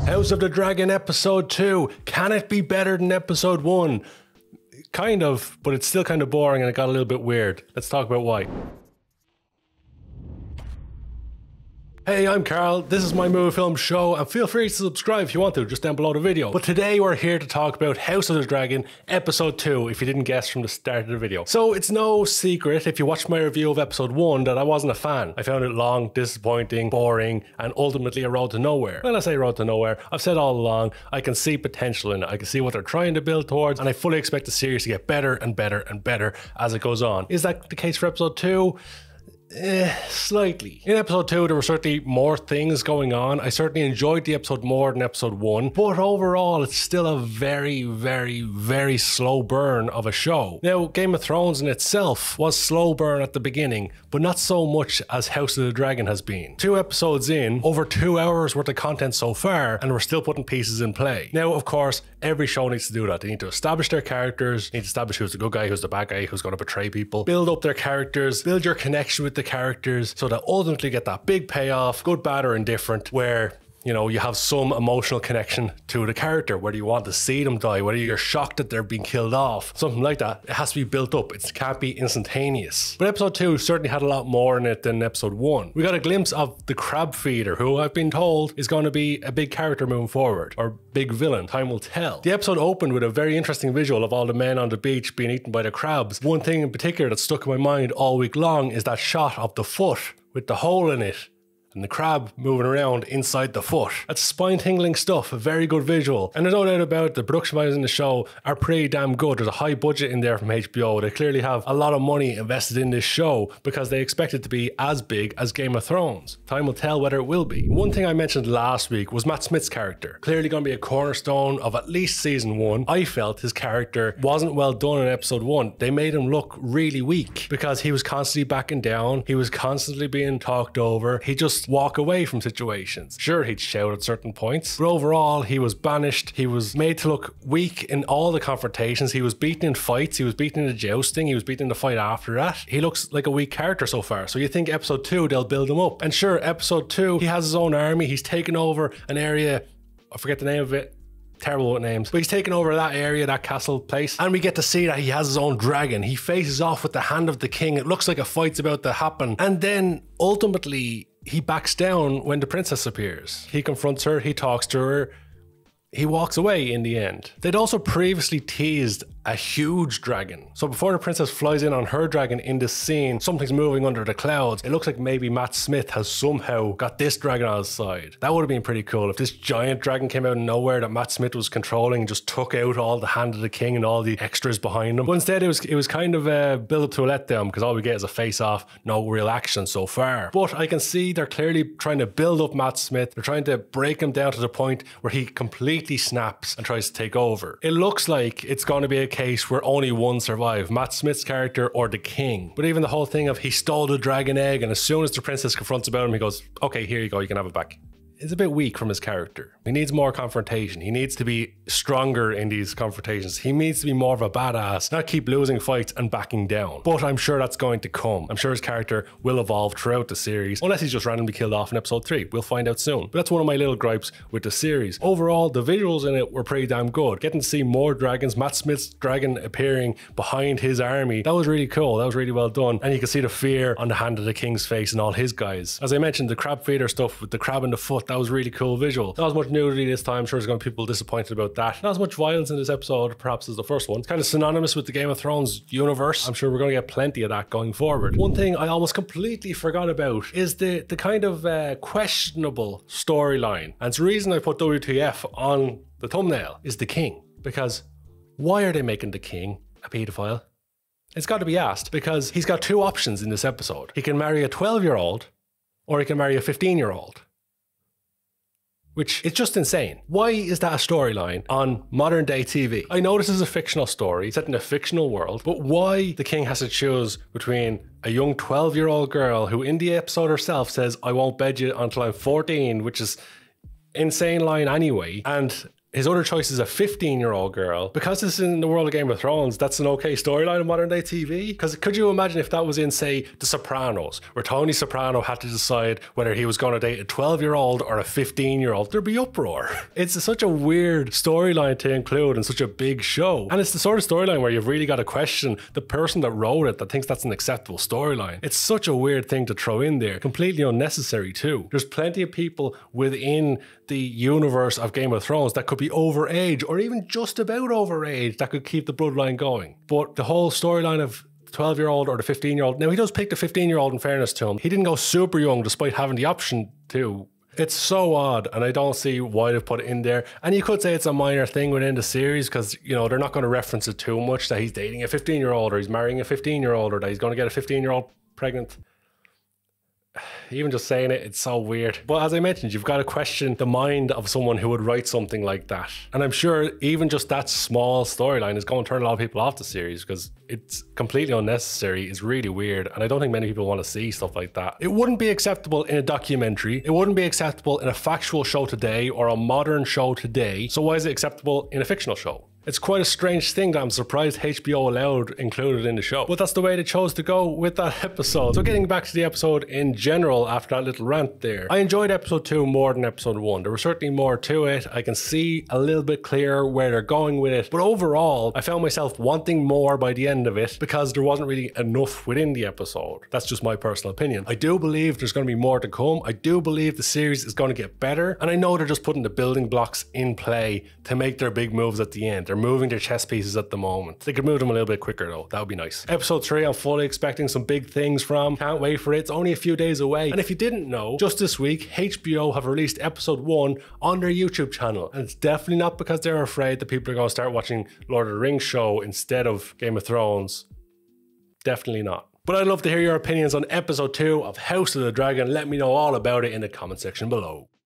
House of the Dragon episode 2. Can it be better than episode 1? Kind of, but it's still kind of boring and it got a little bit weird. Let's talk about why. Hey, I'm Karl, this is my movie film show, and feel free to subscribe if you want to, just down below the video. But today we're here to talk about House of the Dragon episode 2, if you didn't guess from the start of the video. So it's no secret, if you watched my review of episode 1, that I wasn't a fan. I found it long, disappointing, boring, and ultimately a road to nowhere. When I say road to nowhere, I've said all along, I can see potential in it. I can see what they're trying to build towards, and I fully expect the series to get better and better and better as it goes on. Is that the case for episode 2? Slightly. In episode 2 there were certainly more things going on. I certainly enjoyed the episode more than episode 1, but overall it's still a very slow burn of a show. Now, Game of Thrones in itself was slow burn at the beginning, but not so much as House of the Dragon has been. 2 episodes in, over 2 hours worth of content so far, and we're still putting pieces in play. Now, of course, every show needs to do that. They need to establish their characters, need to establish who's the good guy, who's the bad guy, who's going to betray people, build up their characters, build your connection with the characters so that ultimately get that big payoff, good, bad, or indifferent, where you know, you have some emotional connection to the character, whether you want to see them die, whether you're shocked that they're being killed off, something like that. It has to be built up. It can't be instantaneous. But episode 2 certainly had a lot more in it than episode 1. We got a glimpse of the crab feeder, who I've been told is going to be a big character moving forward, or big villain. Time will tell. The episode opened with a very interesting visual of all the men on the beach being eaten by the crabs. One thing in particular that stuck in my mind all week long is that shot of the foot with the hole in it, and the crab moving around inside the foot. That's spine-tingling stuff, a very good visual. And there's no doubt about it, the production values in the show are pretty damn good. There's a high budget in there from HBO. They clearly have a lot of money invested in this show because they expect it to be as big as Game of Thrones. Time will tell whether it will be. One thing I mentioned last week was Matt Smith's character. Clearly going to be a cornerstone of at least season 1. I felt his character wasn't well done in episode 1. They made him look really weak because he was constantly backing down. He was constantly being talked over. He just walk away from situations. Sure, he'd shout at certain points, but overall he was banished. He was made to look weak in all the confrontations. He was beaten in fights. He was beaten in the jousting. He was beaten in the fight after that. He looks like a weak character so far. So you think episode 2 they'll build him up. And sure, episode 2 he has his own army. He's taken over an area, I forget the name of it, terrible with names, but he's taken over that area, that castle place, and we get to see that he has his own dragon. He faces off with the hand of the king. It looks like a fight's about to happen, and then ultimately he backs down when the princess appears. He confronts her, he talks to her, he walks away in the end. They'd also previously teased a huge dragon. So before the princess flies in on her dragon in this scene, something's moving under the clouds. It looks like maybe Matt Smith has somehow got this dragon on his side. That would have been pretty cool if this giant dragon came out of nowhere that Matt Smith was controlling and just took out all the hand of the king and all the extras behind him. But instead it was kind of a build up to a letdown because all we get is a face off, no real action so far. But I can see they're clearly trying to build up Matt Smith. They're trying to break him down to the point where he completely snaps and tries to take over. It looks like it's going to be a case where only one survives, Matt Smith's character or the king. But even the whole thing of he stole the dragon egg, and as soon as the princess confronts about him, he goes, okay, here you go, you can have it back. It's a bit weak from his character. He needs more confrontation. He needs to be stronger in these confrontations. He needs to be more of a badass, not keep losing fights and backing down. But I'm sure that's going to come. I'm sure his character will evolve throughout the series, unless he's just randomly killed off in episode 3. We'll find out soon. But that's one of my little gripes with the series. Overall, the visuals in it were pretty damn good. Getting to see more dragons, Matt Smith's dragon appearing behind his army, that was really cool. That was really well done. And you can see the fear on the hand of the king's face and all his guys. As I mentioned, the crab feeder stuff with the crab in the foot, that was really cool visual. Not as much nudity this time. I'm sure there's going to be people disappointed about that. Not as much violence in this episode, perhaps, as the first one. It's kind of synonymous with the Game of Thrones universe. I'm sure we're going to get plenty of that going forward. One thing I almost completely forgot about is the kind of questionable storyline. And it's the reason I put WTF on the thumbnail is the king. Because why are they making the king a paedophile? It's got to be asked, because he's got 2 options in this episode. He can marry a 12-year-old or he can marry a 15-year-old. Which is just insane. Why is that a storyline on modern day TV? I know this is a fictional story set in a fictional world, but why the king has to choose between a young 12-year-old girl who in the episode herself says, I won't bed you until I'm 14, which is insane line anyway, and His other choice is a 15-year-old girl. Because this is in the world of Game of Thrones, that's an okay storyline in modern day TV. Because could you imagine if that was in, say, The Sopranos, where Tony Soprano had to decide whether he was going to date a 12-year-old or a 15-year-old? There'd be uproar. It's such a weird storyline to include in such a big show. And it's the sort of storyline where you've really got to question the person that wrote it that thinks that's an acceptable storyline. It's such a weird thing to throw in there. Completely unnecessary too. There's plenty of people within the universe of Game of Thrones that could be overage or even just about overage that could keep the bloodline going. But the whole storyline of the 12-year-old or the 15-year-old, now he does pick the 15-year-old in fairness to him. He didn't go super young despite having the option to. It's so odd, and I don't see why they've put it in there. And you could say it's a minor thing within the series because, you know, they're not going to reference it too much that he's dating a 15-year-old or he's marrying a 15-year-old or that he's going to get a 15-year-old pregnant. Even just saying it, it's so weird. But as I mentioned, you've got to question the mind of someone who would write something like that. And I'm sure even just that small storyline is going to turn a lot of people off the series because it's completely unnecessary. It's really weird. And I don't think many people want to see stuff like that. It wouldn't be acceptable in a documentary. It wouldn't be acceptable in a factual show today or a modern show today. So why is it acceptable in a fictional show? It's quite a strange thing that I'm surprised HBO allowed included in the show. But that's the way they chose to go with that episode. So getting back to the episode in general after that little rant there, I enjoyed episode 2 more than episode 1. There was certainly more to it. I can see a little bit clearer where they're going with it. But overall, I found myself wanting more by the end of it because there wasn't really enough within the episode. That's just my personal opinion. I do believe there's going to be more to come. I do believe the series is going to get better. And I know they're just putting the building blocks in play to make their big moves at the end. They're moving their chess pieces at the moment. They could move them a little bit quicker though. That would be nice. Episode 3, I'm fully expecting some big things from. Can't wait for it. It's only a few days away. And if you didn't know, just this week, HBO have released episode 1 on their YouTube channel. And it's definitely not because they're afraid that people are going to start watching Lord of the Rings show instead of Game of Thrones. Definitely not. But I'd love to hear your opinions on episode 2 of House of the Dragon. Let me know all about it in the comment section below.